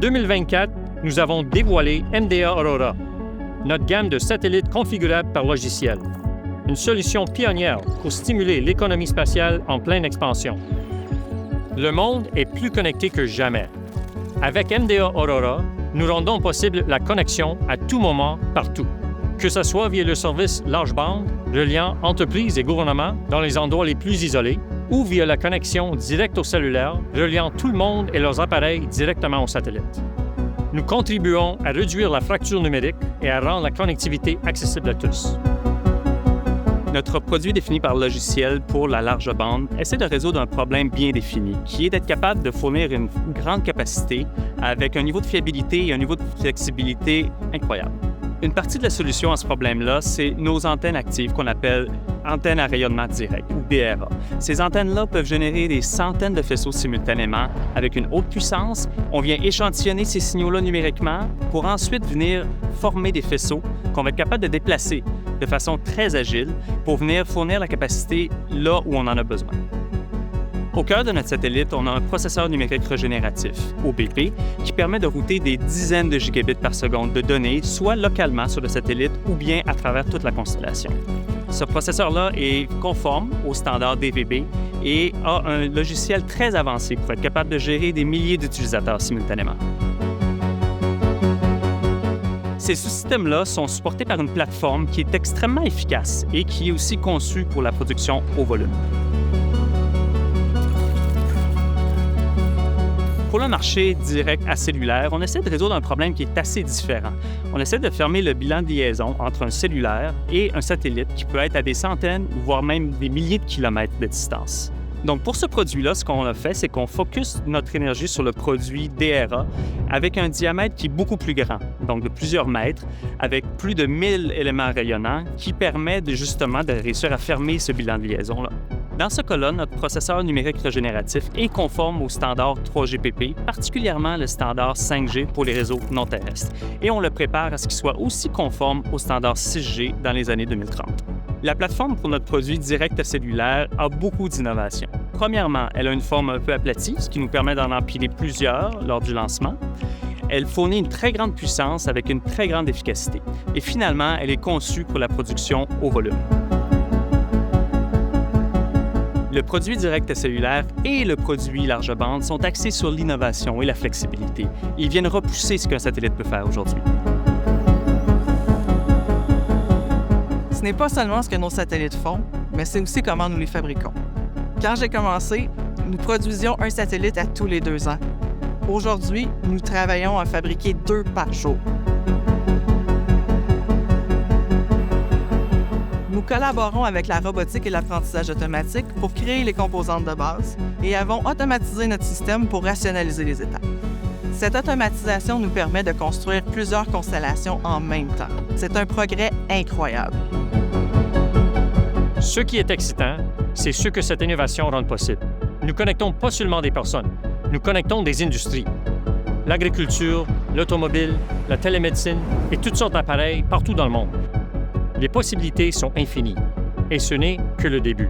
2024, nous avons dévoilé MDA Aurora, notre gamme de satellites configurables par logiciel. Une solution pionnière pour stimuler l'économie spatiale en pleine expansion. Le monde est plus connecté que jamais. Avec MDA Aurora, nous rendons possible la connexion à tout moment, partout. Que ce soit via le service large bande, reliant entreprises et gouvernements dans les endroits les plus isolés, ou via la connexion directe au cellulaire, reliant tout le monde et leurs appareils directement au satellite. Nous contribuons à réduire la fracture numérique et à rendre la connectivité accessible à tous. Notre produit défini par logiciel pour la large bande essaie de résoudre un problème bien défini, qui est d'être capable de fournir une grande capacité avec un niveau de fiabilité et un niveau de flexibilité incroyable. Une partie de la solution à ce problème-là, c'est nos antennes actives qu'on appelle antennes à rayonnement direct, ou DRA. Ces antennes-là peuvent générer des centaines de faisceaux simultanément avec une haute puissance. On vient échantillonner ces signaux-là numériquement pour ensuite venir former des faisceaux qu'on va être capable de déplacer de façon très agile pour venir fournir la capacité là où on en a besoin. Au cœur de notre satellite, on a un processeur numérique régénératif, OBP, qui permet de router des dizaines de gigabits par seconde de données, soit localement sur le satellite ou bien à travers toute la constellation. Ce processeur-là est conforme aux standards DVB et a un logiciel très avancé pour être capable de gérer des milliers d'utilisateurs simultanément. Ces sous-systèmes-là sont supportés par une plateforme qui est extrêmement efficace et qui est aussi conçue pour la production au volume. Pour le marché direct à cellulaire, on essaie de résoudre un problème qui est assez différent. On essaie de fermer le bilan de liaison entre un cellulaire et un satellite qui peut être à des centaines, voire même des milliers de kilomètres de distance. Donc, pour ce produit-là, ce qu'on a fait, c'est qu'on focus notre énergie sur le produit DRA avec un diamètre qui est beaucoup plus grand, donc de plusieurs mètres, avec plus de 1000 éléments rayonnants qui permet justement de réussir à fermer ce bilan de liaison-là. Dans ce cas-là, notre processeur numérique régénératif est conforme au standard 3GPP, particulièrement le standard 5G pour les réseaux non terrestres, et on le prépare à ce qu'il soit aussi conforme au standard 6G dans les années 2030. La plateforme pour notre produit direct à cellulaire a beaucoup d'innovations. Premièrement, elle a une forme un peu aplatie, ce qui nous permet d'en empiler plusieurs lors du lancement. Elle fournit une très grande puissance avec une très grande efficacité. Et finalement, elle est conçue pour la production au volume. Le produit direct à cellulaire et le produit large bande sont axés sur l'innovation et la flexibilité. Ils viennent repousser ce qu'un satellite peut faire aujourd'hui. Ce n'est pas seulement ce que nos satellites font, mais c'est aussi comment nous les fabriquons. Quand j'ai commencé, nous produisions un satellite à tous les 2 ans. Aujourd'hui, nous travaillons à fabriquer 2 par jour. Nous collaborons avec la robotique et l'apprentissage automatique pour créer les composantes de base et avons automatisé notre système pour rationaliser les étapes. Cette automatisation nous permet de construire plusieurs constellations en même temps. C'est un progrès incroyable. Ce qui est excitant, c'est ce que cette innovation rend possible. Nous connectons pas seulement des personnes, nous connectons des industries. L'agriculture, l'automobile, la télémédecine et toutes sortes d'appareils partout dans le monde. Les possibilités sont infinies et ce n'est que le début.